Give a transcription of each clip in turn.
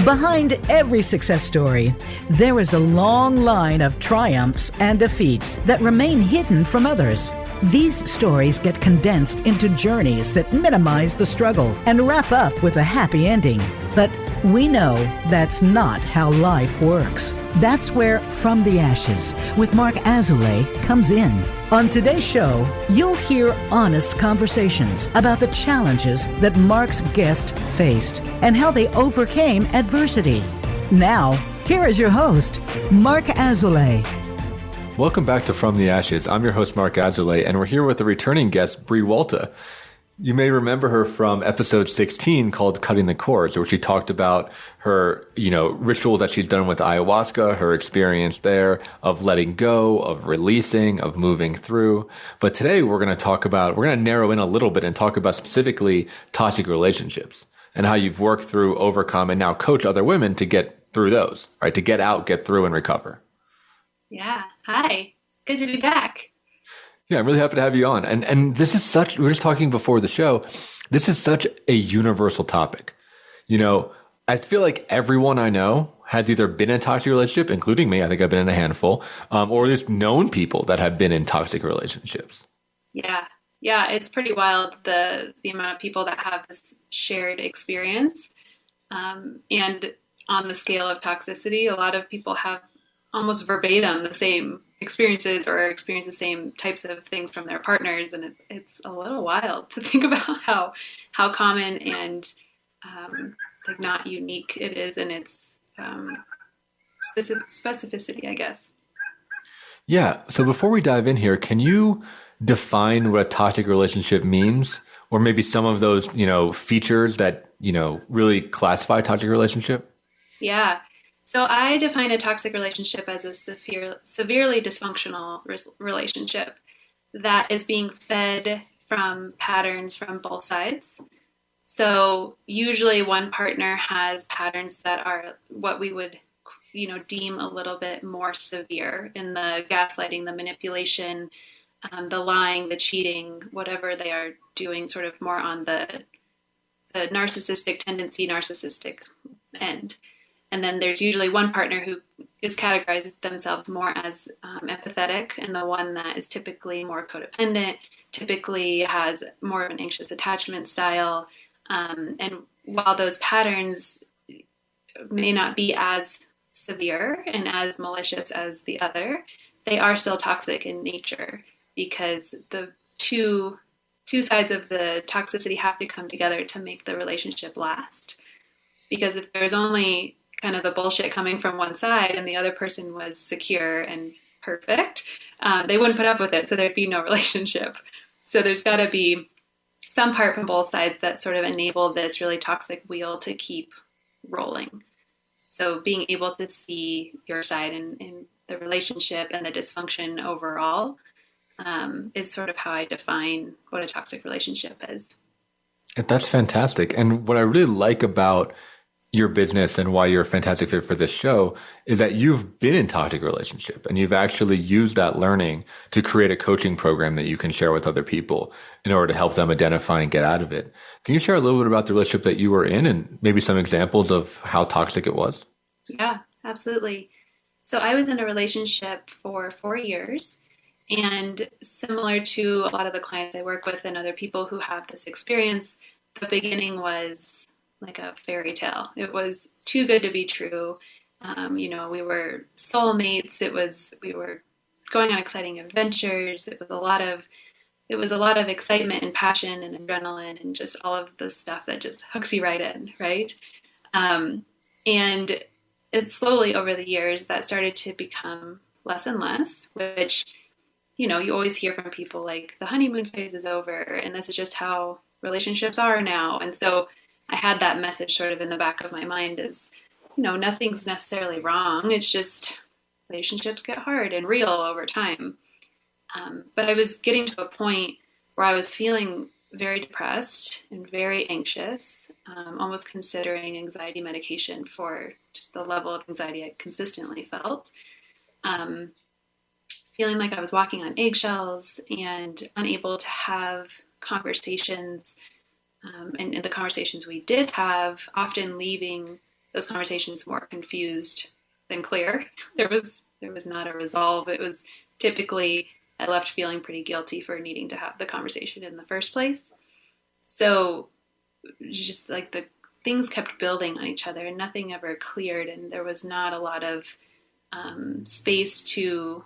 Behind every success story, there is a long line of triumphs and defeats that remain hidden from others. These stories get condensed into journeys that minimize the struggle and wrap up with a happy ending. But we know that's not how life works. That's where From the Ashes with Mark Azoulay comes in. On today's show, you'll hear honest conversations about the challenges that Mark's guest faced and how they overcame adversity. Now, here is your host, Mark Azoulay. Welcome back to From the Ashes. I'm your host, Mark Azoulay, and we're here with a returning guest, Bre Wolta. You may remember her from episode 16 called Cutting the Cords, where she talked about her, rituals that she's done with ayahuasca, her experience there of letting go, of releasing, of moving through. But today we're going to narrow in a little bit and talk about specifically toxic relationships and how you've worked through, overcome, and now coach other women to get through those, right? To get out, get through, and recover. Yeah. Hi. Good to be back. Yeah, I'm really happy to have you on. And this is we were just talking before the show, this is such a universal topic. I feel like everyone I know has either been in a toxic relationship, including me. I think I've been in a handful, or at least known people that have been in toxic relationships. Yeah. Yeah. It's pretty wild, the amount of people that have this shared experience. And on the scale of toxicity, a lot of people have almost verbatim the same experiences or experience the same types of things from their partners. And it's a little wild to think about how common and not unique it is in its specificity, I guess. Yeah. So before we dive in here, can you define what a toxic relationship means? Or maybe some of those, features that, really classify a toxic relationship? Yeah. So I define a toxic relationship as a severely dysfunctional relationship that is being fed from patterns from both sides. So usually one partner has patterns that are what we would, deem a little bit more severe in the gaslighting, the manipulation, the lying, the cheating, whatever they are doing, sort of more on the narcissistic tendency, narcissistic end. And then there's usually one partner who is categorized themselves more as empathetic, and the one that is typically more codependent, typically has more of an anxious attachment style. And while those patterns may not be as severe and as malicious as the other, they are still toxic in nature because the two sides of the toxicity have to come together to make the relationship last. Because if there's only kind of the bullshit coming from one side and the other person was secure and perfect, they wouldn't put up with it. So there'd be no relationship. So there's got to be some part from both sides that sort of enable this really toxic wheel to keep rolling. So being able to see your side in the relationship and the dysfunction overall is sort of how I define what a toxic relationship is. That's fantastic. And what I really like about your business and why you're a fantastic fit for this show is that you've been in toxic relationship and you've actually used that learning to create a coaching program that you can share with other people in order to help them identify and get out of it. Can you share a little bit about the relationship that you were in and maybe some examples of how toxic it was? Yeah, absolutely. So I was in a relationship for 4 years, and similar to a lot of the clients I work with and other people who have this experience, the beginning was like a fairy tale. It was too good to be true. We were soulmates. We were going on exciting adventures. It was a lot of excitement and passion and adrenaline and just all of the stuff that just hooks you right in, right? And it's slowly over the years that started to become less and less, which, you always hear from people like the honeymoon phase is over and this is just how relationships are now. And so I had that message sort of in the back of my mind is, nothing's necessarily wrong. It's just relationships get hard and real over time. But I was getting to a point where I was feeling very depressed and very anxious, almost considering anxiety medication for just the level of anxiety I consistently felt. Feeling like I was walking on eggshells and unable to have conversations. And the conversations we did have often leaving those conversations more confused than clear. There was not a resolve. It was typically, I left feeling pretty guilty for needing to have the conversation in the first place. So just like the things kept building on each other and nothing ever cleared. And there was not a lot of space to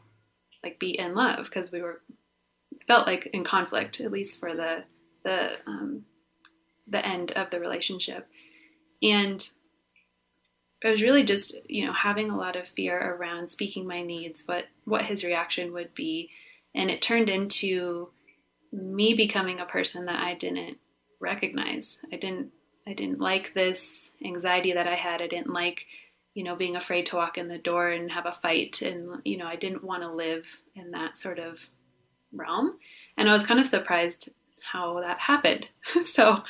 like be in love, because we felt like in conflict, at least for the end of the relationship. And I was really just, having a lot of fear around speaking my needs, what his reaction would be. And it turned into me becoming a person that I didn't recognize. I didn't like this anxiety that I had. I didn't like, being afraid to walk in the door and have a fight. And, I didn't want to live in that sort of realm. And I was kind of surprised how that happened. So,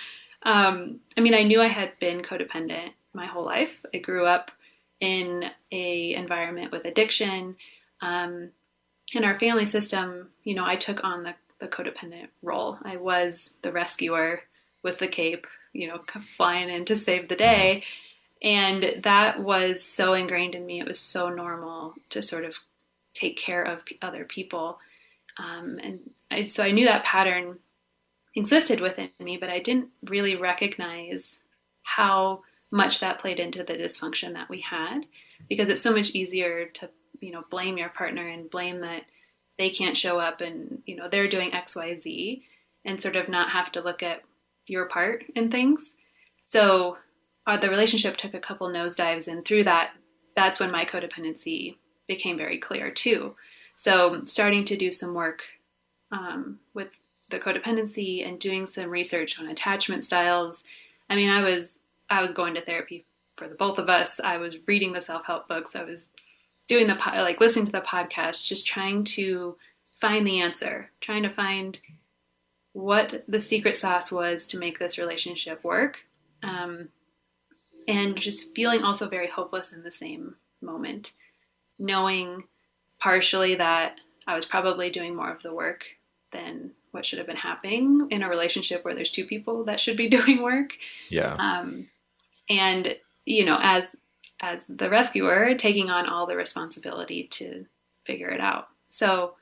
I knew I had been codependent my whole life. I grew up in a environment with addiction. In our family system, I took on the codependent role. I was the rescuer with the cape, flying in to save the day. And that was so ingrained in me. It was so normal to sort of take care of other people. So I knew that pattern existed within me, but I didn't really recognize how much that played into the dysfunction that we had, because it's so much easier to, blame your partner and blame that they can't show up and, they're doing X, Y, Z, and sort of not have to look at your part in things. So the relationship took a couple nosedives, and through that's when my codependency became very clear too. So starting to do some work with the codependency and doing some research on attachment styles. I was going to therapy for the both of us. I was reading the self-help books. I was doing listening to the podcast, just trying to find the answer, trying to find what the secret sauce was to make this relationship work. And just feeling also very hopeless in the same moment, knowing partially that I was probably doing more of the work than what should have been happening in a relationship where there's two people that should be doing work. Yeah. And, as the rescuer, taking on all the responsibility to figure it out. So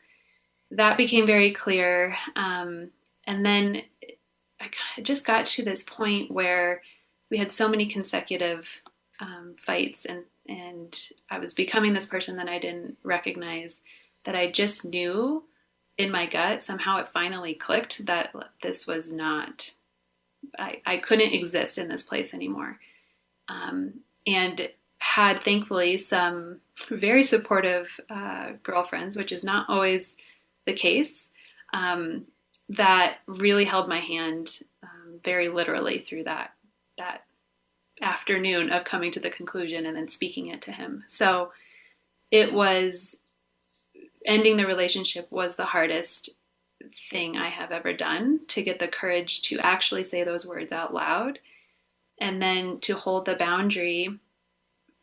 that became very clear. And then I just got to this point where we had so many consecutive fights, and I was becoming this person that I didn't recognize, that I just knew in my gut, somehow it finally clicked that this was not, I couldn't exist in this place anymore. And had thankfully some very supportive girlfriends, which is not always the case, that really held my hand very literally through that afternoon of coming to the conclusion and then speaking it to him. So it was, ending the relationship was the hardest thing I have ever done, to get the courage to actually say those words out loud, and then to hold the boundary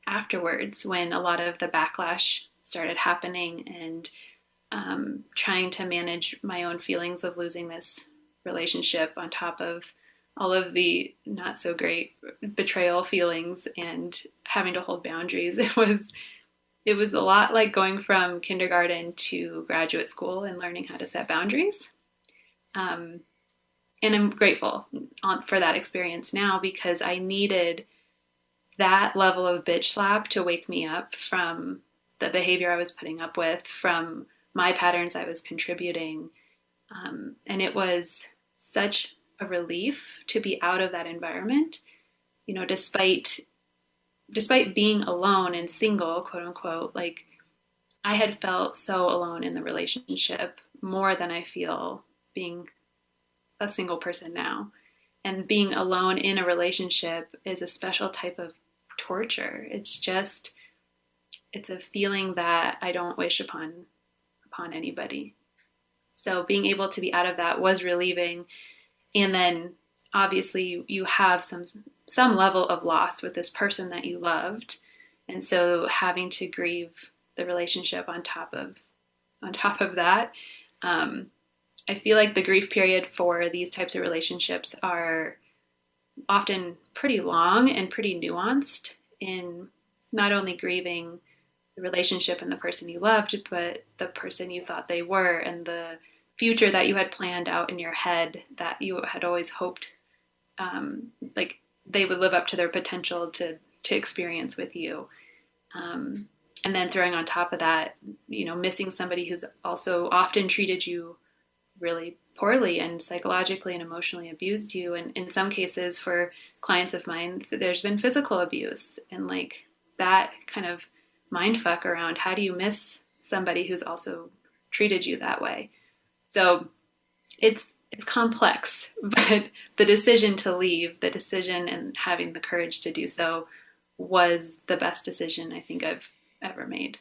afterwards when a lot of the backlash started happening, and trying to manage my own feelings of losing this relationship on top of all of the not so great betrayal feelings and having to hold boundaries. It was a lot like going from kindergarten to graduate school and learning how to set boundaries. And I'm grateful for that experience now, because I needed that level of bitch slap to wake me up from the behavior I was putting up with, from my patterns I was contributing. And it was such a relief to be out of that environment, despite being alone and single, quote unquote. Like, I had felt so alone in the relationship, more than I feel being a single person now. And being alone in a relationship is a special type of torture. It's a feeling that I don't wish upon anybody. So being able to be out of that was relieving. And then obviously you have some level of loss with this person that you loved. And so having to grieve the relationship on top of that, I feel like the grief period for these types of relationships are often pretty long and pretty nuanced. in not only grieving the relationship and the person you loved, but the person you thought they were and the future that you had planned out in your head that you had always hoped like they would live up to their potential to experience with you. And then throwing on top of that, missing somebody who's also often treated you really poorly and psychologically and emotionally abused you. And in some cases for clients of mine, there's been physical abuse and like that kind of mind fuck around how do you miss somebody who's also treated you that way. So it's complex, but the decision to leave, the decision and having the courage to do so was the best decision I think I've ever made.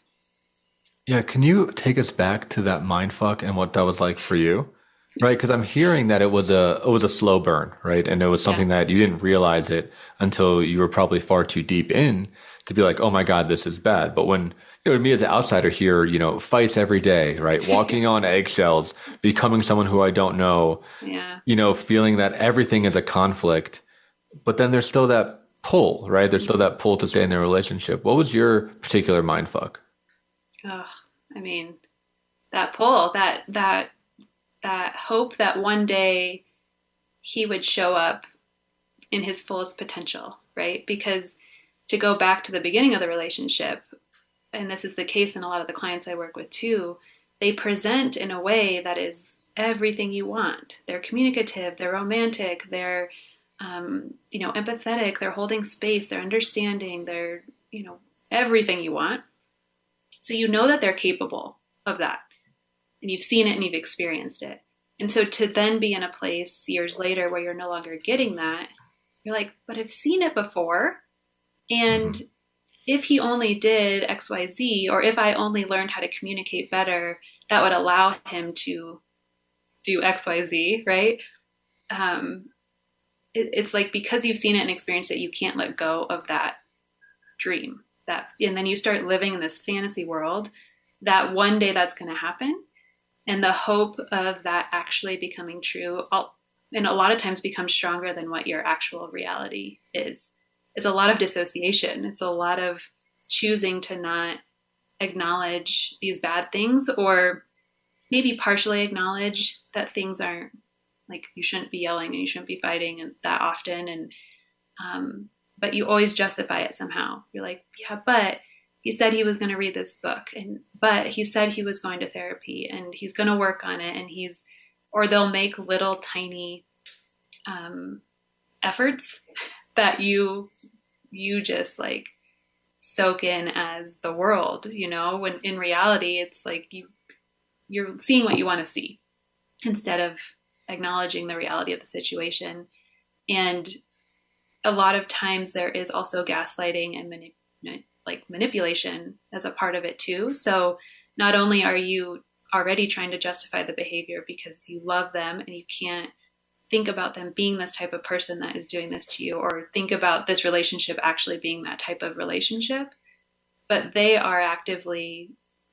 Yeah. Can you take us back to that mindfuck and what that was like for you? Right. Because I'm hearing that it was a slow burn, right? And it was something that you didn't realize it until you were probably far too deep in to be like, oh my God, this is bad. But when, me as an outsider here, fights every day, right? Walking on eggshells, becoming someone who I don't know, feeling that everything is a conflict, but then there's still that pull, right? There's still that pull to stay in their relationship. What was your particular mindfuck? Oh, I mean, that pull, that hope that one day he would show up in his fullest potential, right? Because to go back to the beginning of the relationship, and this is the case in a lot of the clients I work with too, they present in a way that is everything you want. They're communicative, they're romantic, they're, empathetic, they're holding space, they're understanding, they're, everything you want. So you know that they're capable of that. And you've seen it and you've experienced it. And so to then be in a place years later where you're no longer getting that, you're like, but I've seen it before. And if he only did X, Y, Z, or if I only learned how to communicate better, that would allow him to do X, Y, Z, right? It's like because you've seen it and experienced it, you can't let go of that dream. And then you start living in this fantasy world that one day that's going to happen. And the hope of that actually becoming true, and a lot of times becomes stronger than what your actual reality is. It's a lot of dissociation. It's a lot of choosing to not acknowledge these bad things, or maybe partially acknowledge that things aren't, like, you shouldn't be yelling and you shouldn't be fighting and that often. And, but you always justify it somehow. You're like, yeah, but he said he was going to read this book, but he said he was going to therapy and he's going to work on it. And or they'll make little tiny, efforts that you just like soak in as the world, when in reality, it's like you're seeing what you want to see instead of acknowledging the reality of the situation. And a lot of times there is also gaslighting and manipulation as a part of it too. So not only are you already trying to justify the behavior because you love them and you can't think about them being this type of person that is doing this to you, or think about this relationship actually being that type of relationship, but they are actively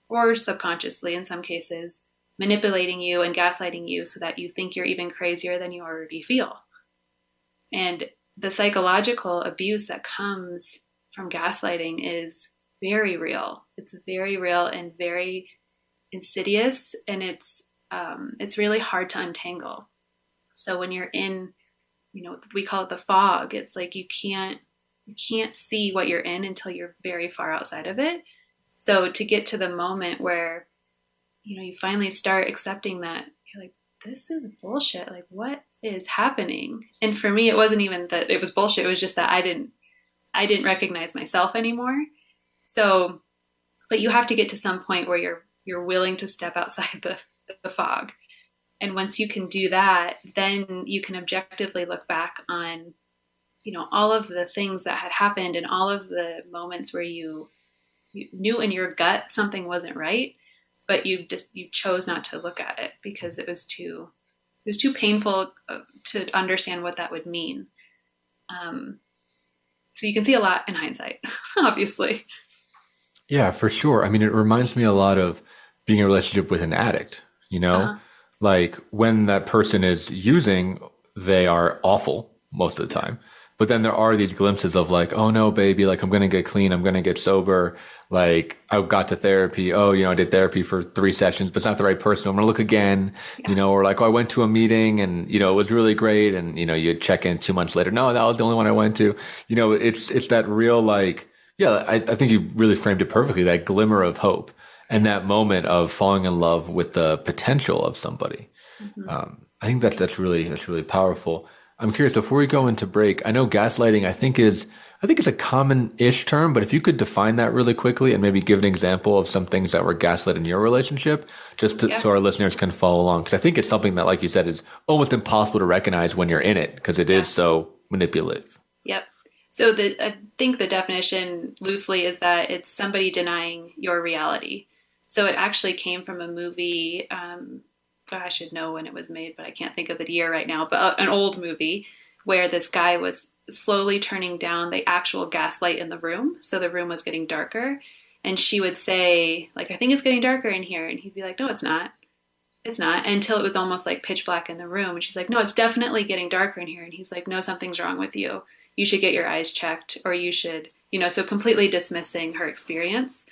or subconsciously in some cases manipulating you and gaslighting you so that you think you're even crazier than you already feel. And the psychological abuse that comes from gaslighting is very real. It's very real and very insidious, and it's really hard to untangle. So when you're in, we call it the fog, it's like you can't see what you're in until you're very far outside of it. So to get to the moment where, you finally start accepting that, you're like, this is bullshit. Like, what is happening? And for me, it wasn't even that it was bullshit. It was just that I didn't recognize myself anymore. So, but you have to get to some point where you're willing to step outside the fog. And once you can do that, then you can objectively look back on, all of the things that had happened and all of the moments where you knew in your gut something wasn't right, but you chose not to look at it because it was too painful to understand what that would mean. So you can see a lot in hindsight, obviously. Yeah, for sure. I mean, it reminds me a lot of being in a relationship with an addict, Like when that person is using, they are awful most of the time. But then there are these glimpses of like, oh no, baby, like I'm going to get clean. I'm going to get sober. Like I got to therapy. Oh, I did therapy for 3 sessions, but it's not the right person. I'm going to look again, or like, oh, I went to a meeting and, it was really great. And, you check in 2 months later. No, that was the only one I went to. It's that real, like, yeah, I think you really framed it perfectly. That glimmer of hope and that moment of falling in love with the potential of somebody. I think that's really powerful. I'm curious, before we go into break, I know gaslighting, I think it's a common-ish term, but if you could define that really quickly and maybe give an example of some things that were gaslit in your relationship, so our listeners can follow along. Because I think it's something that, like you said, is almost impossible to recognize when you're in it because it is so manipulative. Yep. So I think the definition loosely is that it's somebody denying your reality. So it actually came from a movie, I should know when it was made, but I can't think of the year right now, but an old movie where this guy was slowly turning down the actual gaslight in the room. So the room was getting darker. And she would say, like, I think it's getting darker in here. And he'd be like, no, it's not. It's not. Until it was almost like pitch black in the room. And she's like, no, it's definitely getting darker in here. And he's like, no, something's wrong with you. You should get your eyes checked, or you should, so completely dismissing her experience.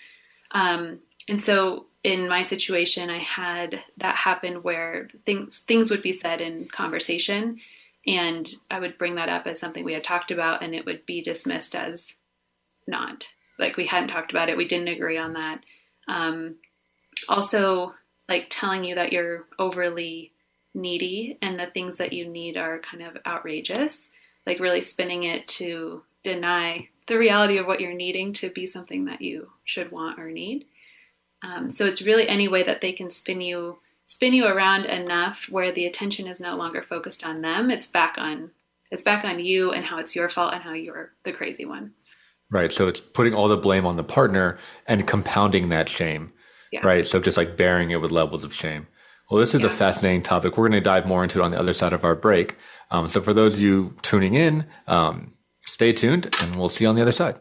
And so in my situation, I had that happen where things would be said in conversation, and I would bring that up as something we had talked about, and it would be dismissed as not. Like we hadn't talked about it. We didn't agree on that. Also, like telling you that you're overly needy and the things that you need are kind of outrageous, like really spinning it to deny the reality of what you're needing to be something that you should want or need. So it's really any way that they can spin you around enough where the attention is no longer focused on them. It's back on you and how it's your fault and how you're the crazy one. Right. So it's putting all the blame on the partner and compounding that shame. Yeah. Right. So just like bearing it with levels of shame. Well, this is a fascinating topic. We're going to dive more into it on the other side of our break. So for those of you tuning in, stay tuned and we'll see you on the other side.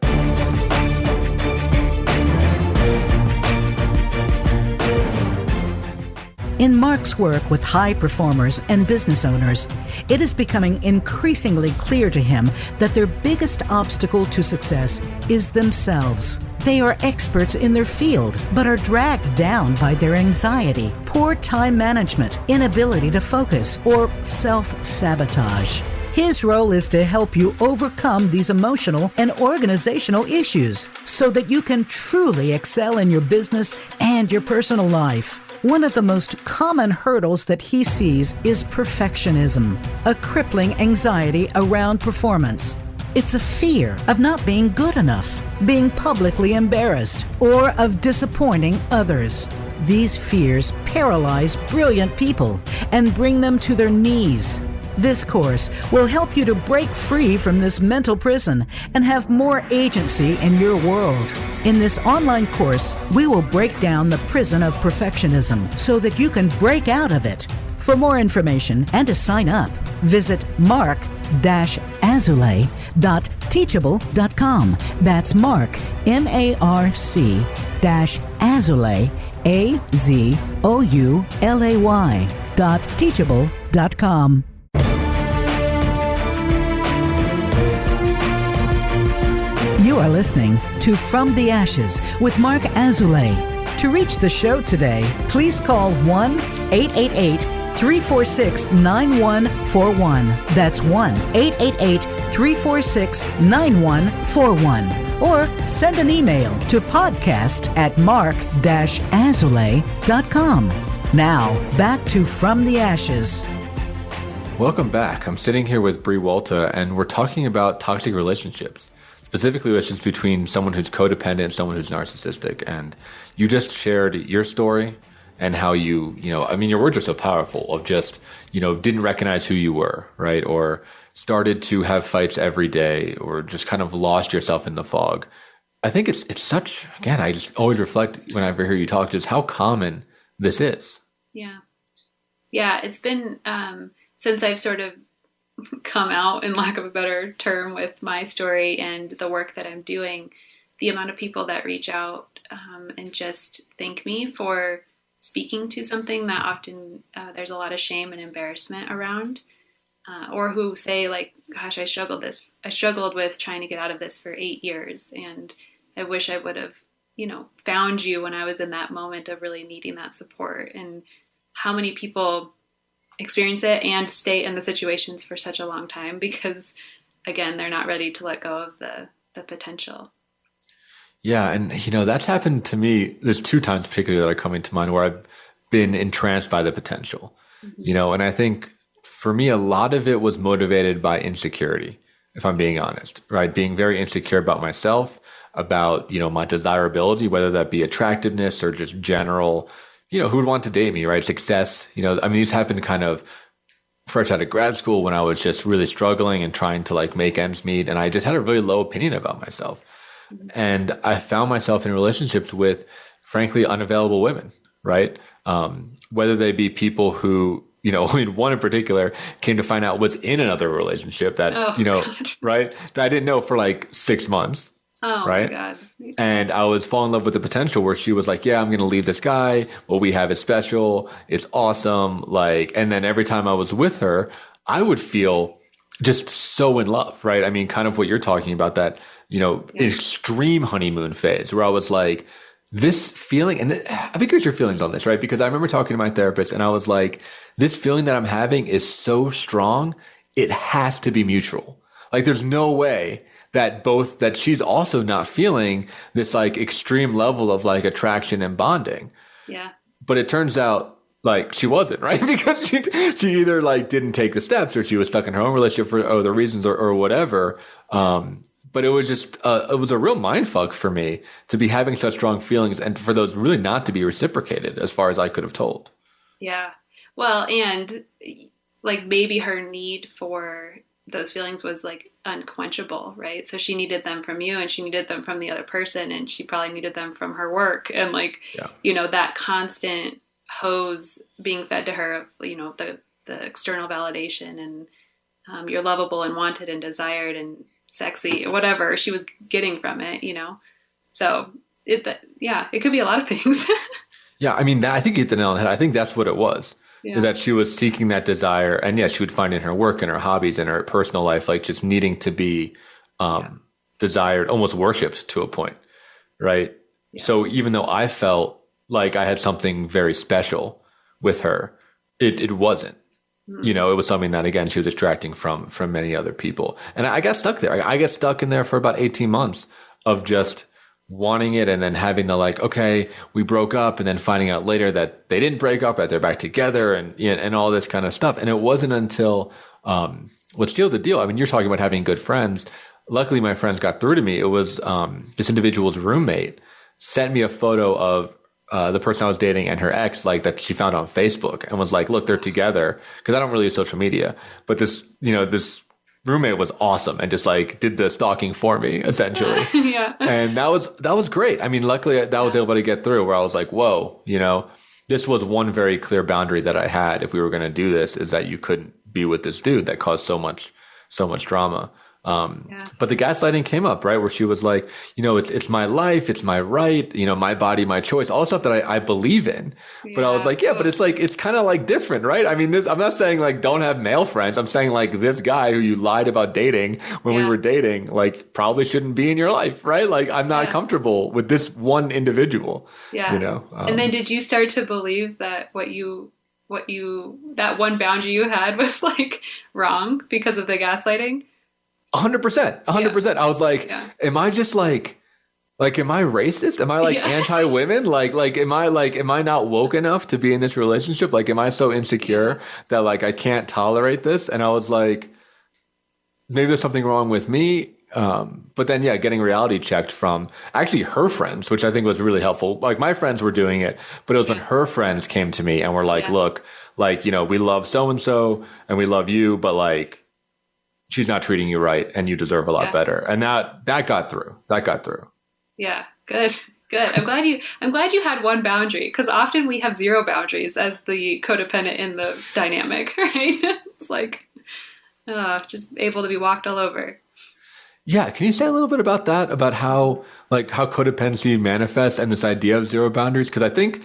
In Mark's work with high performers and business owners, it is becoming increasingly clear to him that their biggest obstacle to success is themselves. They are experts in their field, but are dragged down by their anxiety, poor time management, inability to focus, or self-sabotage. His role is to help you overcome these emotional and organizational issues so that you can truly excel in your business and your personal life. One of the most common hurdles that he sees is perfectionism, a crippling anxiety around performance. It's a fear of not being good enough, being publicly embarrassed, or of disappointing others. These fears paralyze brilliant people and bring them to their knees. This course will help you to break free from this mental prison and have more agency in your world. In this online course, we will break down the prison of perfectionism so that you can break out of it. For more information and to sign up, visit mark-azulay.teachable.com. That's Mark, MARC-Azulay, AZOULAY.teachable.com. You are listening to From the Ashes with Mark Azulay. To reach the show today, please call 1-888-346-9141. That's 1-888-346-9141. Or send an email to podcast@mark-azulay.com. Now, back to From the Ashes. Welcome back. I'm sitting here with Bre Wolta, and we're talking about toxic relationships. Specifically, relationships between someone who's codependent and someone who's narcissistic. And you just shared your story and how your words are so powerful of just, didn't recognize who you were, right? Or started to have fights every day or just kind of lost yourself in the fog. I think it's such, again, I just always reflect whenever I hear you talk, just how common this is. Yeah. Yeah. It's been, since I've sort of come out, in lack of a better term, with my story and the work that I'm doing, the amount of people that reach out and just thank me for speaking to something that often there's a lot of shame and embarrassment around, or who say, like, gosh, I struggled with trying to get out of this for 8 years. And I wish I would have, found you when I was in that moment of really needing that support. And how many people experience it and stay in the situations for such a long time because, again, they're not ready to let go of the potential. Yeah. And, that's happened to me. There's 2 times particularly that are coming to mind where I've been entranced by the potential, and I think for me, a lot of it was motivated by insecurity, if I'm being honest, right? Being very insecure about myself, about, my desirability, whether that be attractiveness or just general, who would want to date me, right? Success, these happened kind of fresh out of grad school when I was just really struggling and trying to like make ends meet. And I just had a really low opinion about myself. And I found myself in relationships with frankly unavailable women, right? Whether they be people who, one in particular came to find out was in another relationship that, God. right? That I didn't know for like 6 months. Oh right? my God. And I was falling in love with the potential where she was like, yeah, I'm going to leave this guy. What we have is special. It's awesome. And then every time I was with her, I would feel just so in love, right? I mean, kind of what you're talking about, that, extreme honeymoon phase where I was like, this feeling, and I'd be curious your feelings on this, right? Because I remember talking to my therapist and I was like, this feeling that I'm having is so strong. It has to be mutual. Like there's no way that she's also not feeling this like extreme level of like attraction and bonding. Yeah. But it turns out like she wasn't, right? Because she either like didn't take the steps or she was stuck in her own relationship for other reasons or whatever. But it was just, it was a real mindfuck for me to be having such strong feelings and for those really not to be reciprocated as far as I could have told. Yeah. Well, and like maybe her need for those feelings was like unquenchable, right? So she needed them from you and she needed them from the other person and she probably needed them from her work. And like, that constant hose being fed to her of, the external validation and you're lovable and wanted and desired and sexy, whatever she was getting from it, So it could be a lot of things. Yeah. I mean, I think you hit the nail on the head. I think that's what it was. Is that she was seeking that desire, and she would find in her work and her hobbies and her personal life, like just needing to be desired, almost worshipped to a point, right? Yeah. So even though I felt like I had something very special with her, it wasn't. Mm-hmm. It was something that, again, she was extracting from many other people. And I got stuck there. I got stuck in there for about 18 months of just wanting it and then having the like, okay, we broke up, and then finding out later that they didn't break up, that they're back together and all this kind of stuff. And it wasn't until, what sealed the deal. I mean, you're talking about having good friends. Luckily, my friends got through to me. It was, this individual's roommate sent me a photo of, the person I was dating and her ex, like that she found on Facebook, and was like, look, they're together. Cause I don't really use social media, but this roommate was awesome and just like did the stalking for me essentially. Yeah. And that was great. I mean, luckily that was able to get through where I was like, whoa, this was one very clear boundary that I had. If we were going to do this, is that you couldn't be with this dude that caused so much drama. But the gaslighting came up, right? Where she was like, it's my life, it's my right, my body, my choice, all the stuff that I believe in. But I was like, but it's kind of like different, right? I mean, I'm not saying like don't have male friends. I'm saying like this guy who you lied about dating when we were dating, like probably shouldn't be in your life, right? Like I'm not comfortable with this one individual, and then did you start to believe that that one boundary you had was like wrong because of the gaslighting? 100%. I was like, am I just like, am I racist? Am I like anti-women? Like, am I not woke enough to be in this relationship? Like, am I so insecure that like, I can't tolerate this? And I was like, maybe there's something wrong with me. But then, getting reality checked from actually her friends, which I think was really helpful. Like my friends were doing it, but it was when her friends came to me and were like, look, like, we love so-and-so and we love you, but like, she's not treating you right and you deserve a lot better. And that got through. Yeah. Good. I'm glad you had one boundary, because often we have zero boundaries as the codependent in the dynamic, right? It's like, just able to be walked all over. Yeah. Can you say a little bit about that, about how codependency manifests and this idea of zero boundaries? Because I think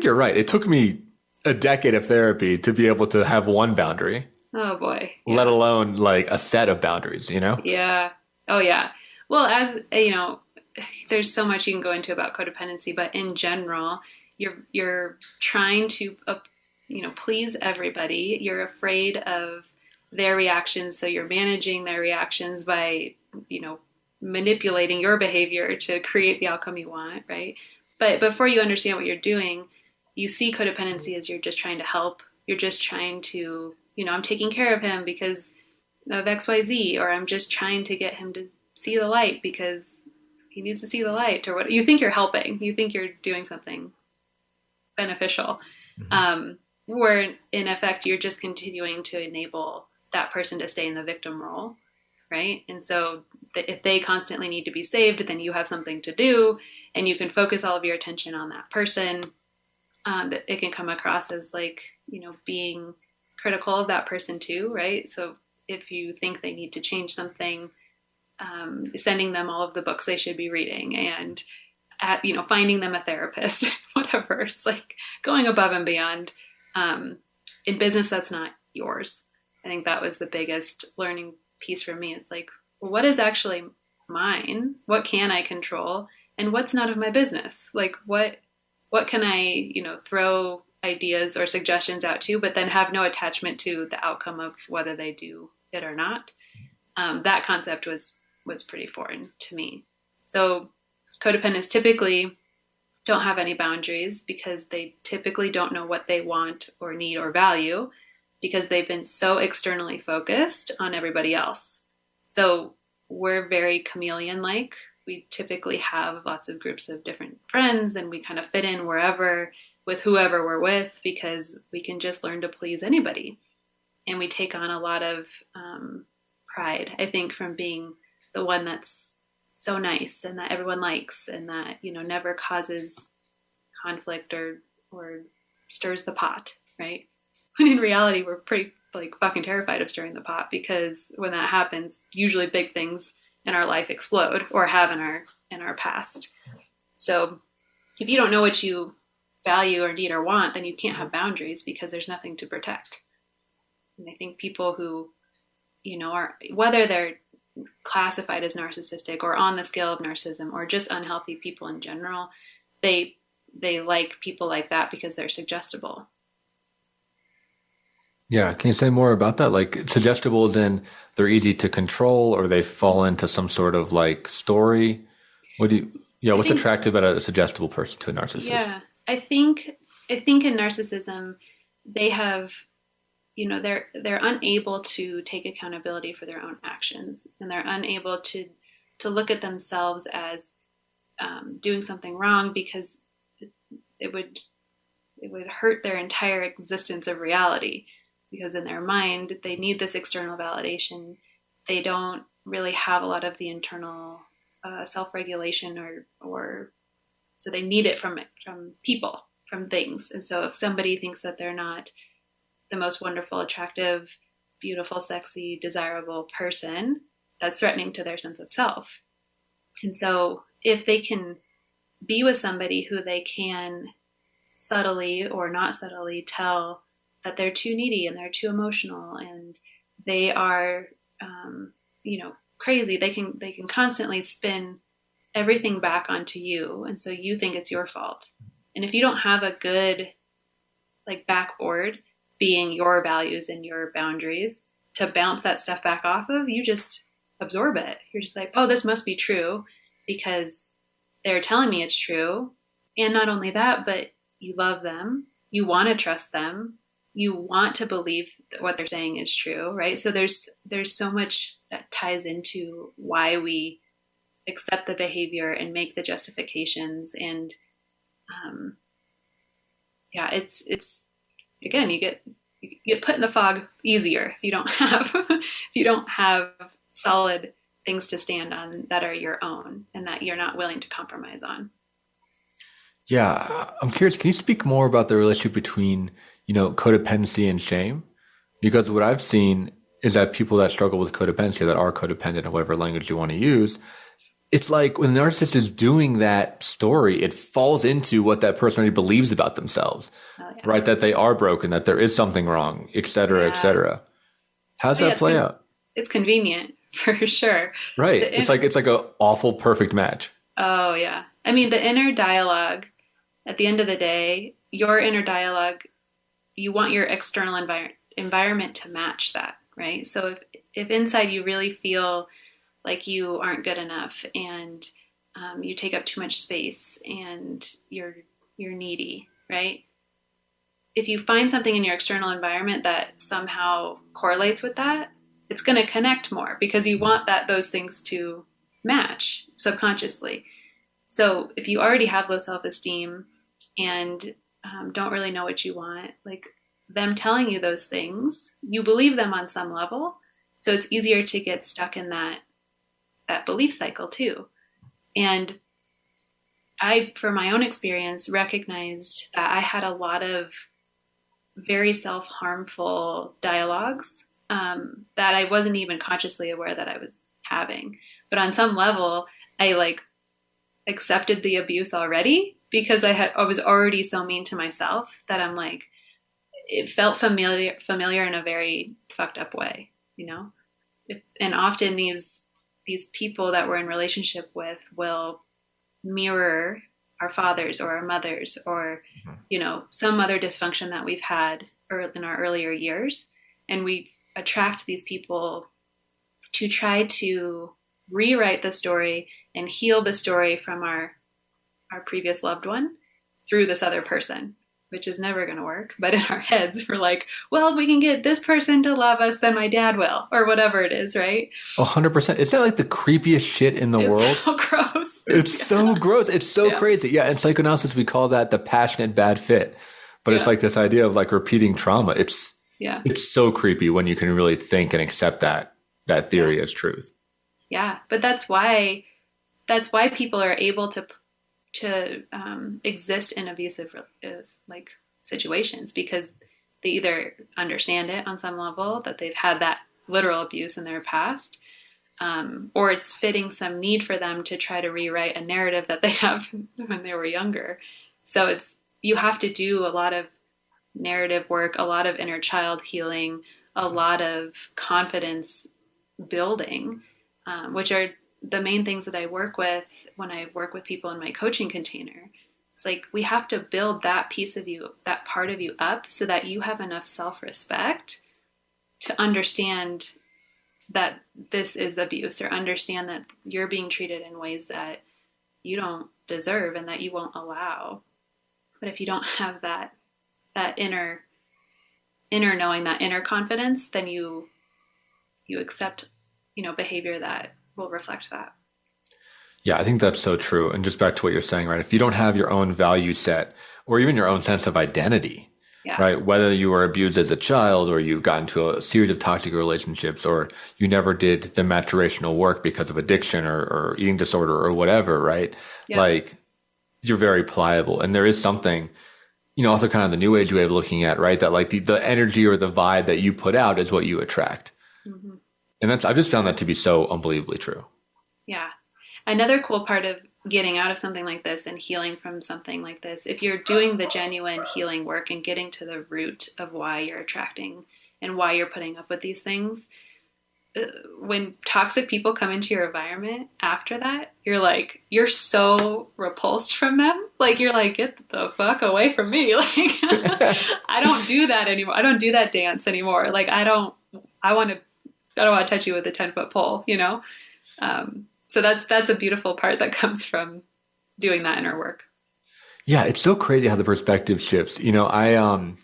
you're right. It took me a decade of therapy to be able to have one boundary. Oh boy. Yeah. let alone like a set of boundaries, you know? Yeah. Oh yeah. Well, as you know, there's so much you can go into about codependency, but in general, you're trying to please everybody. You're afraid of their reactions, so you're managing their reactions by manipulating your behavior to create the outcome you want, right? But before you understand what you're doing, you see codependency as you're just trying to help. You're just trying to, I'm taking care of him because of XYZ, or I'm just trying to get him to see the light because he needs to see the light, or what. You think you're helping. You think you're doing something beneficial. Where in effect, you're just continuing to enable that person to stay in the victim role, right? And so if they constantly need to be saved, then you have something to do and you can focus all of your attention on that person. It can come across as being critical of that person too, right? So if you think they need to change something, sending them all of the books they should be reading and finding them a therapist, whatever. It's like going above and beyond. In business, that's not yours. I think that was the biggest learning piece for me. It's like, well, what is actually mine? What can I control? And what's none of my business? Like what can I, throw ideas or suggestions out to, but then have no attachment to the outcome of whether they do it or not. That concept was pretty foreign to me. So codependents typically don't have any boundaries because they typically don't know what they want or need or value because they've been so externally focused on everybody else. So we're very chameleon-like. We typically have lots of groups of different friends and we kind of fit in wherever with whoever we're with because we can just learn to please anybody. And we take on a lot of pride, I think, from being the one that's so nice and that everyone likes and that, never causes conflict or stirs the pot, right? When in reality, we're pretty fucking terrified of stirring the pot because when that happens, usually big things in our life explode or have in our past. So if you don't know what you value or need or want, then you can't have boundaries because there's nothing to protect. And I think people who, are, whether they're classified as narcissistic or on the scale of narcissism or just unhealthy people in general, they like people like that because they're suggestible. Yeah. Can you say more about that? Like suggestible as in they're easy to control or they fall into some sort of story? What's attractive about a suggestible person to a narcissist? Yeah. I think in narcissism, they have, they're unable to take accountability for their own actions, and they're unable to look at themselves as doing something wrong because it would hurt their entire existence of reality. Because in their mind, they need this external validation. They don't really have a lot of the internal self-regulation or so they need it from people, from things. And so if somebody thinks that they're not the most wonderful, attractive, beautiful, sexy, desirable person, that's threatening to their sense of self. And so if they can be with somebody who they can subtly or not subtly tell that they're too needy and they're too emotional and they are, crazy, they can constantly spin everything back onto you. And so you think it's your fault. And if you don't have a good backboard being your values and your boundaries to bounce that stuff back off of, you just absorb it. You're just like, oh, this must be true because they're telling me it's true. And not only that, but you love them. You want to trust them. You want to believe that what they're saying is true, right? So there's so much that ties into why we accept the behavior and make the justifications. And it's again, you get put in the fog easier if you don't have solid things to stand on that are your own and that you're not willing to compromise on. Yeah, I'm curious. Can you speak more about the relationship between codependency and shame? Because what I've seen is that people that struggle with codependency, that are codependent, or whatever language you want to use, it's like when the narcissist is doing that story, it falls into what that person already believes about themselves, right? That they are broken, that there is something wrong, et cetera, et cetera. How's that play out? It's convenient for sure. Right. It's like a awful perfect match. Oh yeah. I mean, the inner dialogue, at the end of the day, your inner dialogue, you want your external environment to match that, right? So if inside you really feel like you aren't good enough and you take up too much space and you're needy, right? If you find something in your external environment that somehow correlates with that, it's going to connect more because you want those things to match subconsciously. So if you already have low self-esteem and don't really know what you want, like them telling you those things, you believe them on some level. So it's easier to get stuck in that belief cycle too. And I, for my own experience, recognized that I had a lot of very self-harmful dialogues that I wasn't even consciously aware that I was having. But on some level, I like accepted the abuse already because I was already so mean to myself that I'm like, it felt familiar in a very fucked up way, you know? And often these people that we're in relationship with will mirror our fathers or our mothers or, you know, some other dysfunction that we've had in our earlier years. And we attract these people to try to rewrite the story and heal the story from our previous loved one through this other person, which is never going to work. But in our heads, we're like, well, if we can get this person to love us, then my dad will, or whatever it is, right? 100%. Isn't that like the creepiest shit in the world? So gross. It's so gross. It's so crazy. Yeah. In psychoanalysis, we call that the passionate bad fit. But it's like this idea of like repeating trauma. It's so creepy when you can really think and accept that theory as truth. Yeah. But that's why people are able to exist in abusive like situations, because they either understand it on some level that they've had that literal abuse in their past, or it's fitting some need for them to try to rewrite a narrative that they have when they were younger. So you have to do a lot of narrative work, a lot of inner child healing, a lot of confidence building, which are the main things that I work with when I work with people in my coaching container. It's like, we have to build that piece of you, that part of you up so that you have enough self-respect to understand that this is abuse, or understand that you're being treated in ways that you don't deserve and that you won't allow. But if you don't have that inner knowing, that inner confidence, then you accept, behavior that will reflect that. Yeah, I think that's so true. And just back to what you're saying, right? If you don't have your own value set or even your own sense of identity, right? Whether you were abused as a child or you got into a series of toxic relationships or you never did the maturational work because of addiction or eating disorder or whatever, right? Yeah. Like, you're very pliable. And there is something, also kind of the new age way of looking at, right? That like the energy or the vibe that you put out is what you attract. Mm-hmm. And I've just found that to be so unbelievably true. Yeah. Another cool part of getting out of something like this and healing from something like this, if you're doing the genuine healing work and getting to the root of why you're attracting and why you're putting up with these things, when toxic people come into your environment after that, you're so repulsed from them. Like, you're like, get the fuck away from me. Like, I don't do that anymore. I don't do that dance anymore. Like, I don't want to touch you with a 10-foot pole, So that's a beautiful part that comes from doing that inner work. Yeah, it's so crazy how the perspective shifts. My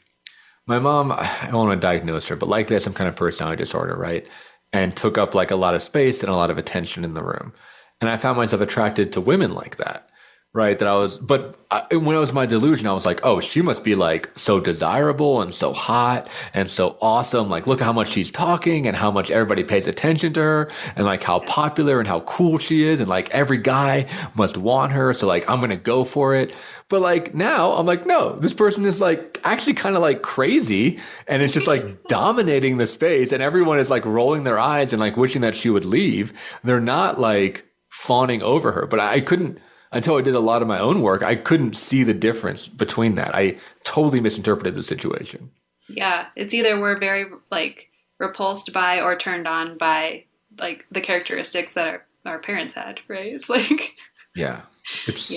mom, I don't want to diagnose her, but likely has some kind of personality disorder, right? And took up like a lot of space and a lot of attention in the room. And I found myself attracted to women like that, right? When it was my delusion, I was like, oh, she must be like so desirable and so hot and so awesome. Like, look at how much she's talking and how much everybody pays attention to her and like how popular and how cool she is. And like every guy must want her. So like, I'm going to go for it. But like now I'm like, no, this person is like actually kind of like crazy. And it's just like dominating the space. And everyone is like rolling their eyes and like wishing that she would leave. They're not like fawning over her, but I couldn't. Until I did a lot of my own work, I couldn't see the difference between that. I totally misinterpreted the situation. Yeah. It's either we're very like repulsed by or turned on by like the characteristics that our parents had, right? It's like, yeah, it's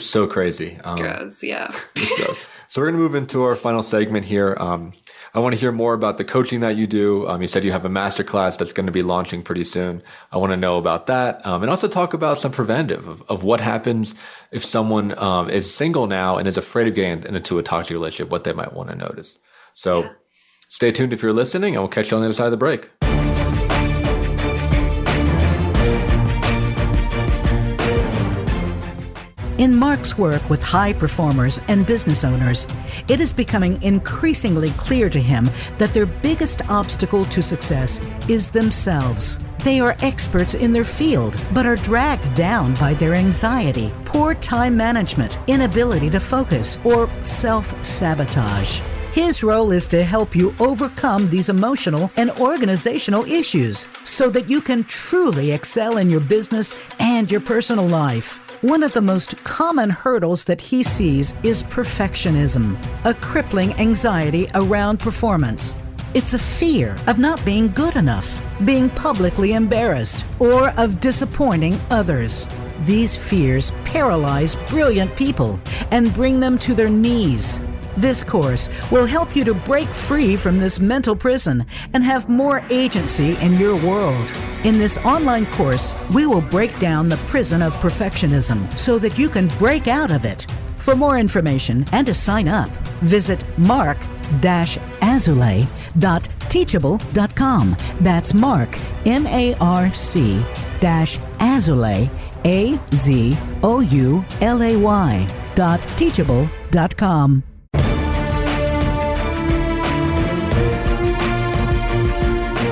so crazy. It's gross. Yeah. It's gross. So we're going to move into our final segment here. I want to hear more about the coaching that you do. You said you have a masterclass that's going to be launching pretty soon. I want to know about that. And also talk about some preventive of what happens if someone is single now and is afraid of getting into a toxic relationship, what they might want to notice. So stay tuned if you're listening, and we'll catch you on the other side of the break. In Mark's work with high performers and business owners, it is becoming increasingly clear to him that their biggest obstacle to success is themselves. They are experts in their field, but are dragged down by their anxiety, poor time management, inability to focus, or self-sabotage. His role is to help you overcome these emotional and organizational issues so that you can truly excel in your business and your personal life. One of the most common hurdles that he sees is perfectionism, a crippling anxiety around performance. It's a fear of not being good enough, being publicly embarrassed, or of disappointing others. These fears paralyze brilliant people and bring them to their knees. This course will help you to break free from this mental prison and have more agency in your world. In this online course, we will break down the prison of perfectionism so that you can break out of it. For more information and to sign up, visit mark-azulay.teachable.com. That's Mark, MARC-Azulay, AZOULAY.teachable.com.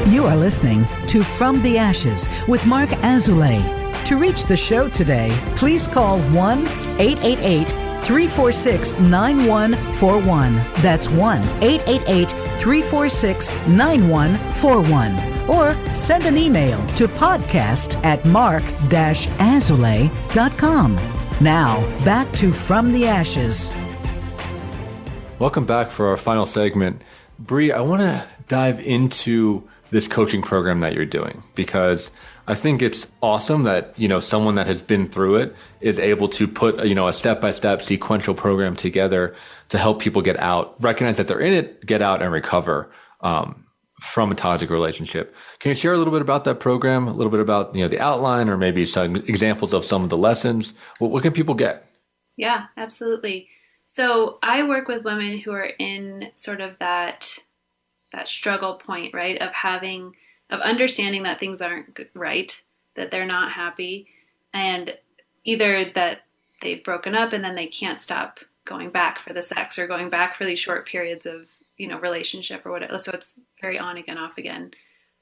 You are listening to From the Ashes with Mark Azulay. To reach the show today, please call 1-888-346-9141. That's 1-888-346-9141. Or send an email to podcast@mark-azulay.com. Now, back to From the Ashes. Welcome back for our final segment. Bre, I want to dive into this coaching program that you're doing, because I think it's awesome that, someone that has been through it is able to put, a step-by-step sequential program together to help people get out, recognize that they're in it, get out and recover from a toxic relationship. Can you share a little bit about that program, a little bit about, the outline, or maybe some examples of some of the lessons? What can people get? Yeah, absolutely. So I work with women who are in sort of that struggle point, right? Of understanding that things aren't right, that they're not happy, and either that they've broken up and then they can't stop going back for the sex or going back for these short periods of, relationship or whatever. So it's very on again, off again,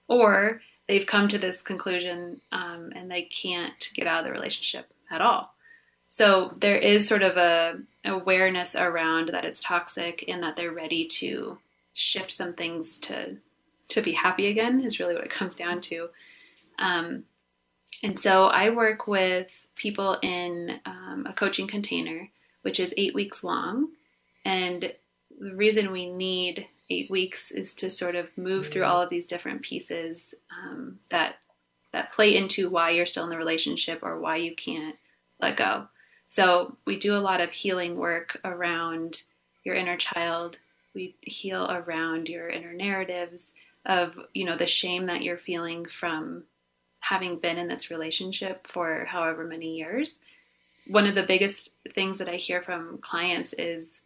or they've come to this conclusion and they can't get out of the relationship at all. So there is sort of a awareness around that it's toxic and that they're ready to shift some things to be happy again is really what it comes down to. And so I work with people in a coaching container, which is 8 weeks long. And the reason we need 8 weeks is to sort of move through all of these different pieces that play into why you're still in the relationship or why you can't let go. So we do a lot of healing work around your inner child. We heal around your inner narratives of, the shame that you're feeling from having been in this relationship for however many years. One of the biggest things that I hear from clients is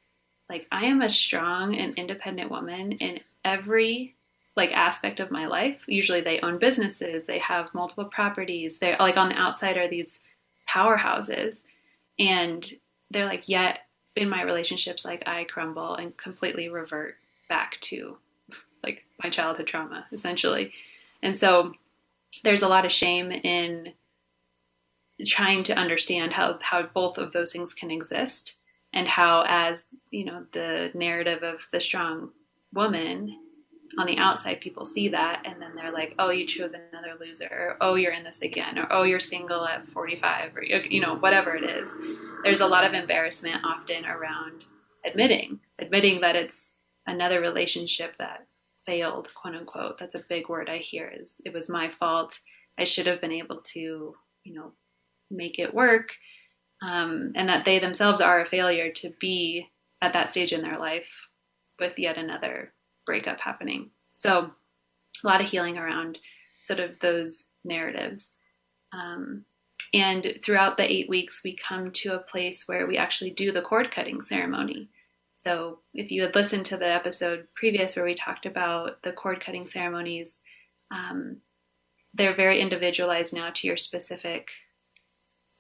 like, I am a strong and independent woman in every aspect of my life. Usually they own businesses, they have multiple properties. They're on the outside are these powerhouses, and they're like, yet in my relationships, I crumble and completely revert back to my childhood trauma, essentially. And so there's a lot of shame in trying to understand how both of those things can exist, and how, as the narrative of the strong woman on the outside, people see that and then they're like, oh, you chose another loser, or oh, you're in this again, or oh, you're single at 45, or whatever it is. There's a lot of embarrassment often around admitting that it's another relationship that failed, quote unquote. That's a big word I hear, is it was my fault. I should have been able to, make it work. And that they themselves are a failure to be at that stage in their life with yet another breakup happening. So a lot of healing around sort of those narratives. And throughout the 8 weeks, we come to a place where we actually do the cord cutting ceremony. So if you had listened to the episode previous where we talked about the cord cutting ceremonies, they're very individualized now to your specific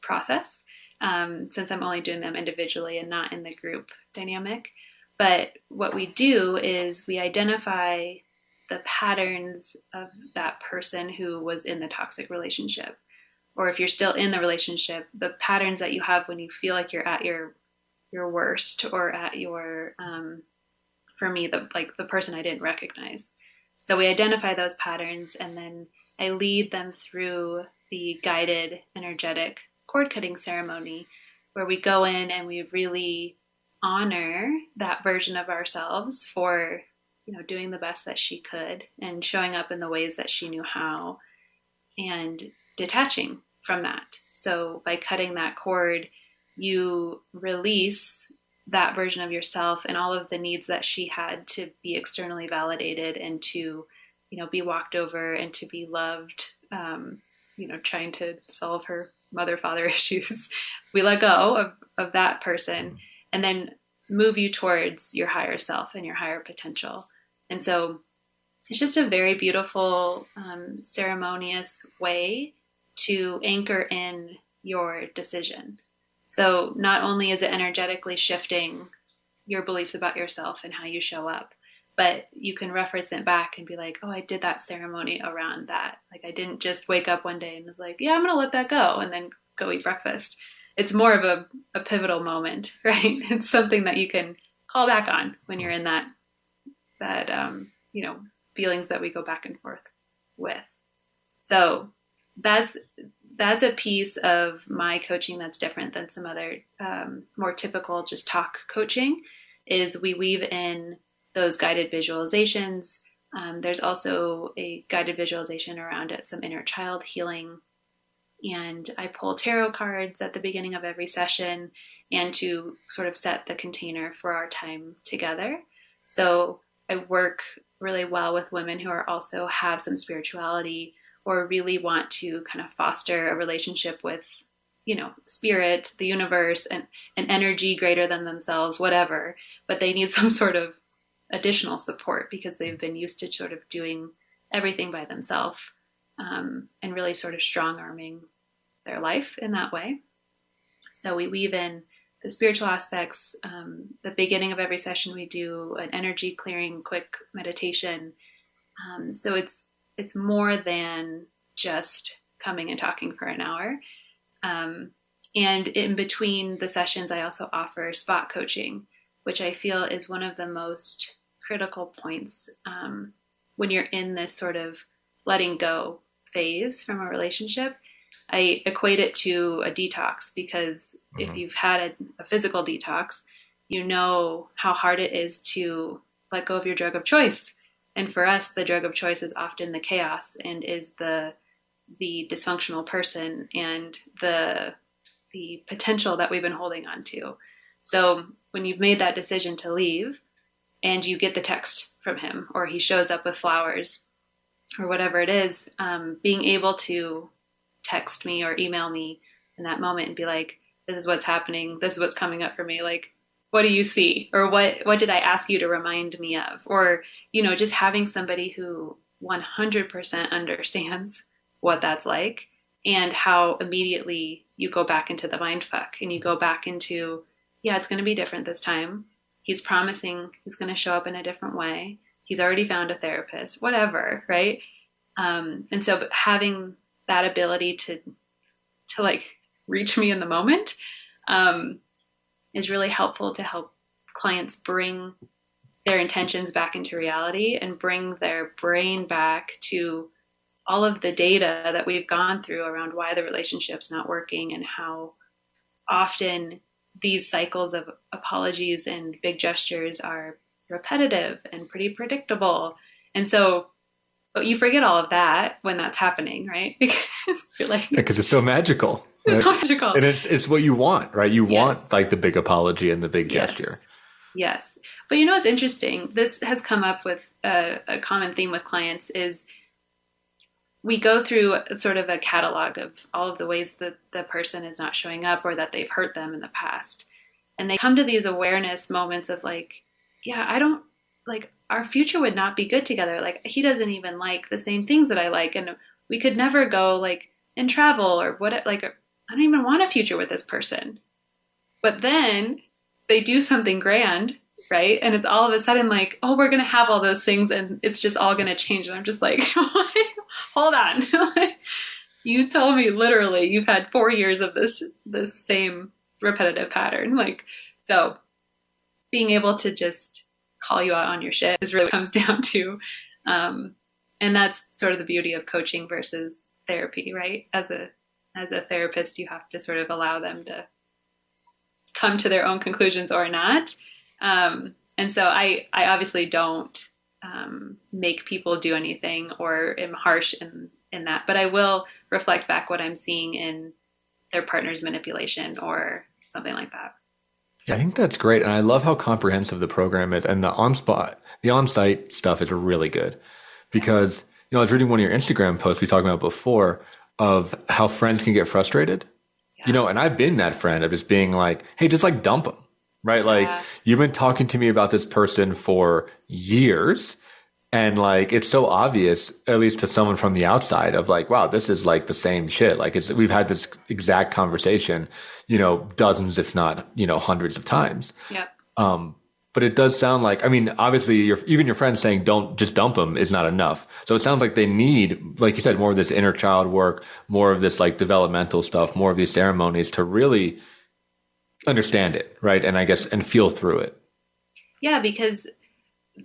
process, since I'm only doing them individually and not in the group dynamic. But what we do is we identify the patterns of that person who was in the toxic relationship. Or if you're still in the relationship, the patterns that you have when you feel like you're at your worst, or at your, for me, the person I didn't recognize. So we identify those patterns, and then I lead them through the guided energetic cord cutting ceremony, where we go in and we really honor that version of ourselves for, doing the best that she could and showing up in the ways that she knew how, and detaching from that. So by cutting that cord, you release that version of yourself and all of the needs that she had to be externally validated and to, be walked over and to be loved, trying to solve her mother-father issues. We let go of that person and then move you towards your higher self and your higher potential. And so it's just a very beautiful, ceremonious way to anchor in your decision. So not only is it energetically shifting your beliefs about yourself and how you show up, but you can reference it back and be like, oh, I did that ceremony around that. Like, I didn't just wake up one day and was like, yeah, I'm going to let that go and then go eat breakfast. It's more of a pivotal moment, right? It's something that you can call back on when you're in that feelings that we go back and forth with. So that's a piece of my coaching that's different than some other more typical just talk coaching, is we weave in those guided visualizations. There's also a guided visualization around it, some inner child healing. And I pull tarot cards at the beginning of every session, and to sort of set the container for our time together. So I work really well with women who are also have some spirituality, or really want to kind of foster a relationship with, spirit, the universe, and an energy greater than themselves, whatever. But they need some sort of additional support because they've been used to sort of doing everything by themselves, and really sort of strong arming their life in that way. So we weave in the spiritual aspects. The beginning of every session, we do an energy clearing, quick meditation. So it's more than just coming and talking for an hour. And in between the sessions, I also offer spot coaching, which I feel is one of the most critical points when you're in this sort of letting go phase from a relationship. I equate it to a detox, because if you've had a physical detox, you know how hard it is to let go of your drug of choice. And for us, the drug of choice is often the chaos, and is the dysfunctional person and the potential that we've been holding on to. So when you've made that decision to leave, and you get the text from him, or he shows up with flowers or whatever it is, being able to text me or email me in that moment and be like, this is what's happening. This is what's coming up for me. Like, what do you see? Or what did I ask you to remind me of? Or, just having somebody who 100% understands what that's like, and how immediately you go back into the mind fuck and you go back into, yeah, it's going to be different this time. He's promising he's going to show up in a different way. He's already found a therapist, whatever. Right. And so having that ability to like reach me in the moment, is really helpful to help clients bring their intentions back into reality and bring their brain back to all of the data that we've gone through around why the relationship's not working, and how often these cycles of apologies and big gestures are repetitive and pretty predictable. And so, but you forget all of that when that's happening, right? Because you're like, because it's so magical. It's magical. And it's what you want, right? You want like the big apology and the big gesture. Yes. But you know, what's interesting. This has come up with a common theme with clients is we go through sort of a catalog of all of the ways that the person is not showing up or that they've hurt them in the past. And they come to these awareness moments of like, yeah, I don't like our future would not be good together. Like he doesn't even like the same things that I like. And we could never go like and travel or what, like, I don't even want a future with this person. But then they do something grand, right? And it's all of a sudden like, oh, we're going to have all those things and it's just all going to change. And I'm just like, hold on. You told me literally you've had 4 years of this same repetitive pattern. Like, so being able to just call you out on your shit is really what it comes down to. And that's sort of the beauty of coaching versus therapy, right? As a therapist, you have to sort of allow them to come to their own conclusions or not. And so I obviously don't make people do anything or am harsh in that, but I will reflect back what I'm seeing in their partner's manipulation or something like that. Yeah, I think that's great. And I love how comprehensive the program is. And the on-site stuff is really good because, I was reading one of your Instagram posts we talked about before of how friends can get frustrated, and I've been that friend of just being like, hey, just like dump them, right? Like you've been talking to me about this person for years. And like, it's so obvious, at least to someone from the outside of like, wow, this is like the same shit. Like we've had this exact conversation, dozens, if not, hundreds of times. Yep. But it does sound like, obviously even your friends saying don't just dump them is not enough. So it sounds like they need, like you said, more of this inner child work, more of this like developmental stuff, more of these ceremonies to really understand it. Right. And I guess, and feel through it. Yeah. Because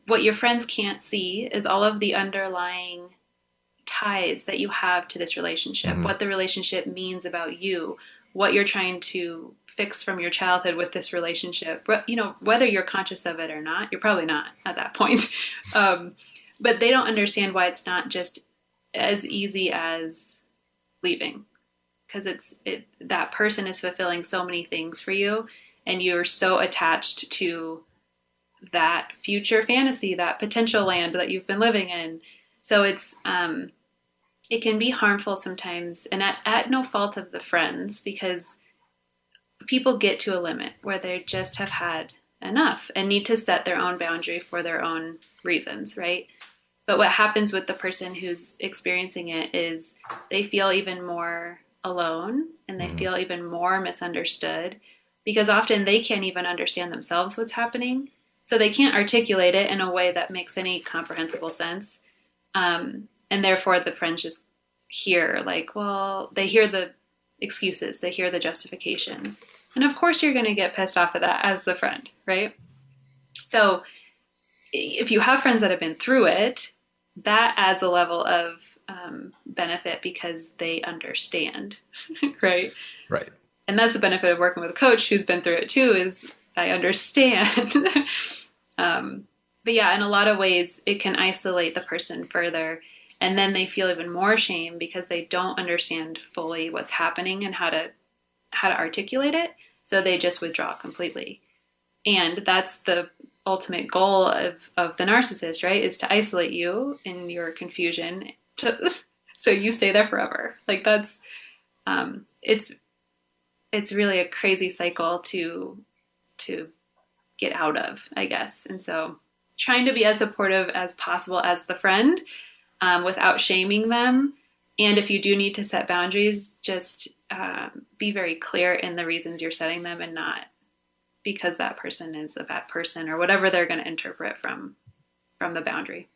what your friends can't see is all of the underlying ties that you have to this relationship, what the relationship means about you, what you're trying to fix from your childhood with this relationship, whether you're conscious of it or not. You're probably not at that point. But they don't understand why it's not just as easy as leaving, because that person is fulfilling so many things for you and you're so attached to that future fantasy, that potential land that you've been living in. So it's, it can be harmful sometimes, and at no fault of the friends, because people get to a limit where they just have had enough and need to set their own boundary for their own reasons, right? But what happens with the person who's experiencing it is they feel even more alone and they feel even more misunderstood, because often they can't even understand themselves what's happening. So they can't articulate it in a way that makes any comprehensible sense. And therefore the friends just hear like, well, they hear the excuses, they hear the justifications. And of course you're going to get pissed off at that as the friend, right? So if you have friends that have been through it, that adds a level of benefit because they understand, right? Right. And that's the benefit of working with a coach who's been through it too, is I understand. But yeah, in a lot of ways, it can isolate the person further. And then they feel even more shame because they don't understand fully what's happening and how to articulate it. So they just withdraw completely. And that's the ultimate goal of the narcissist, right? Is to isolate you in your confusion so you stay there forever. Like that's, it's really a crazy cycle to get out of, I guess. And so trying to be as supportive as possible as the friend, without shaming them. And if you do need to set boundaries, just be very clear in the reasons you're setting them, and not because that person is a bad person or whatever they're going to interpret from the boundary.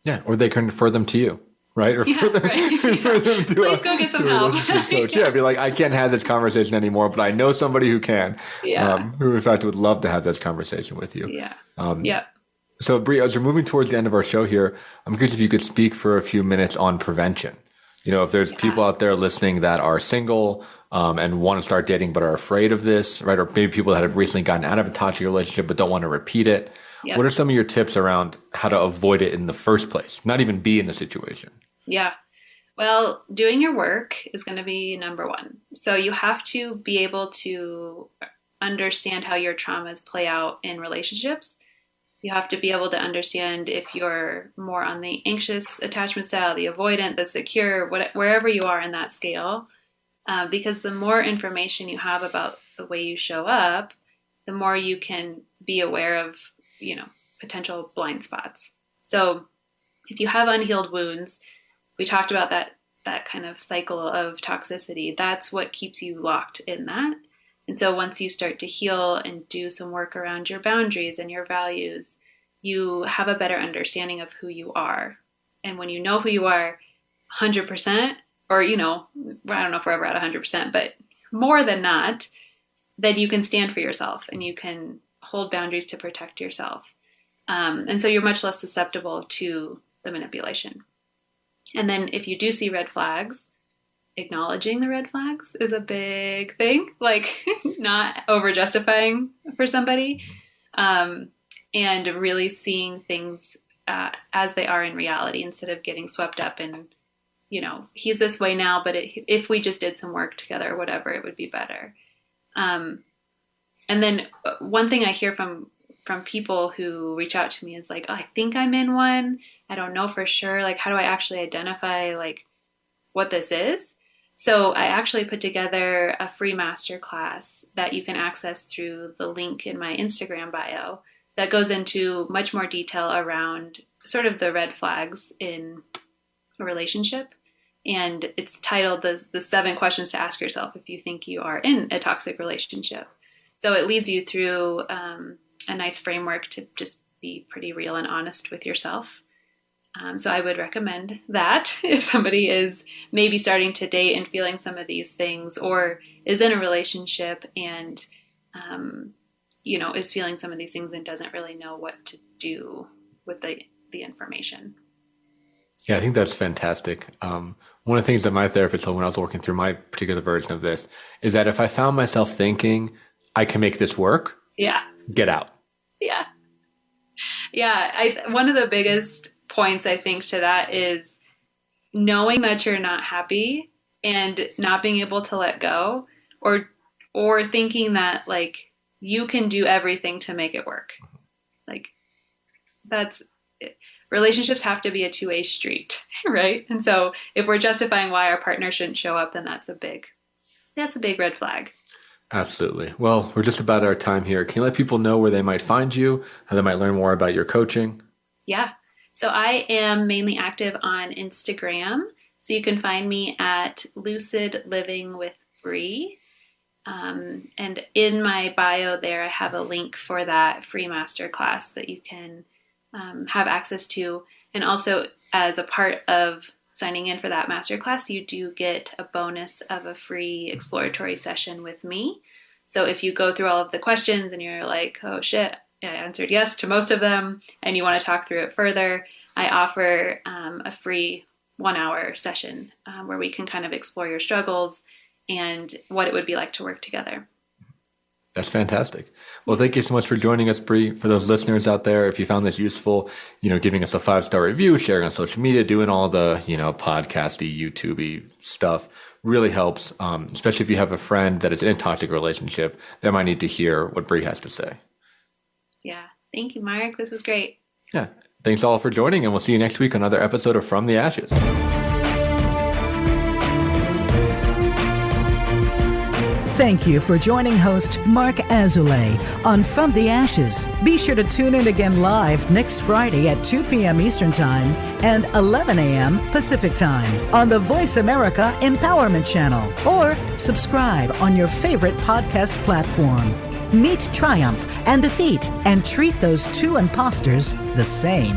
Yeah. Or they can refer them to you. Right? Or refer them to please go get some help. Coach. Yeah, be like, I can't have this conversation anymore, but I know somebody who can. Yeah. Who in fact would love to have this conversation with you. Yeah. Yeah. So Bre, as we're moving towards the end of our show here, I'm curious if you could speak for a few minutes on prevention. If there's people out there listening that are single and want to start dating but are afraid of this, right? Or maybe people that have recently gotten out of a toxic relationship but don't want to repeat it. Yep. What are some of your tips around how to avoid it in the first place? Not even be in the situation. Yeah. Well, doing your work is going to be number one. So you have to be able to understand how your traumas play out in relationships. You have to be able to understand if you're more on the anxious attachment style, the avoidant, the secure, wherever you are in that scale. Because the more information you have about the way you show up, the more you can be aware of, potential blind spots. So if you have unhealed wounds, we talked about that kind of cycle of toxicity. That's what keeps you locked in that. And so once you start to heal and do some work around your boundaries and your values, you have a better understanding of who you are. And when you know who you are 100%, or, I don't know if we're ever at 100%, but more than not, then you can stand for yourself and you can hold boundaries to protect yourself. And so you're much less susceptible to the manipulation. And then if you do see red flags, acknowledging the red flags is a big thing, like not over justifying for somebody, and really seeing things as they are in reality instead of getting swept up in, he's this way now, but if we just did some work together or whatever, it would be better. And then one thing I hear from people who reach out to me is like, oh, I think I'm in one. I don't know for sure. Like, how do I actually identify like what this is? So I actually put together a free masterclass that you can access through the link in my Instagram bio that goes into much more detail around sort of the red flags in a relationship. And it's titled the 7 questions to ask yourself if you think you are in a toxic relationship. So it leads you through a nice framework to just be pretty real and honest with yourself. So I would recommend that if somebody is maybe starting to date and feeling some of these things, or is in a relationship and, is feeling some of these things and doesn't really know what to do with the information. Yeah, I think that's fantastic. One of the things that my therapist told when I was working through my particular version of this is that if I found myself thinking I can make this work, get out. Yeah. One of the biggest points I think to that is knowing that you're not happy and not being able to let go, or thinking that like you can do everything to make it work. Like that's it. Relationships have to be a two-way street, right? And so if we're justifying why our partner shouldn't show up, then that's a big red flag. Absolutely. Well, we're just about our time here. Can you let people know where they might find you, how they might learn more about your coaching? Yeah. So I am mainly active on Instagram. So you can find me at Lucid Living with Bre. And in my bio there, I have a link for that free masterclass that you can have access to. And also as a part of signing in for that masterclass, you do get a bonus of a free exploratory session with me. So if you go through all of the questions and you're like, oh shit, I answered yes to most of them, and you want to talk through it further, I offer a free 1-hour session where we can kind of explore your struggles and what it would be like to work together. That's fantastic. Well, thank you so much for joining us, Bre. For those listeners out there, if you found this useful, giving us a 5-star review, sharing on social media, doing all the, podcasty, YouTubey stuff really helps, especially if you have a friend that is in a toxic relationship that might need to hear what Bre has to say. Yeah. Thank you, Mark. This was great. Yeah. Thanks all for joining, and we'll see you next week on another episode of From the Ashes. Thank you for joining host Mark Azoulay on From the Ashes. Be sure to tune in again live next Friday at 2 p.m. Eastern Time and 11 a.m. Pacific Time on the Voice America Empowerment Channel, or subscribe on your favorite podcast platform. Meet triumph and defeat and treat those two imposters the same.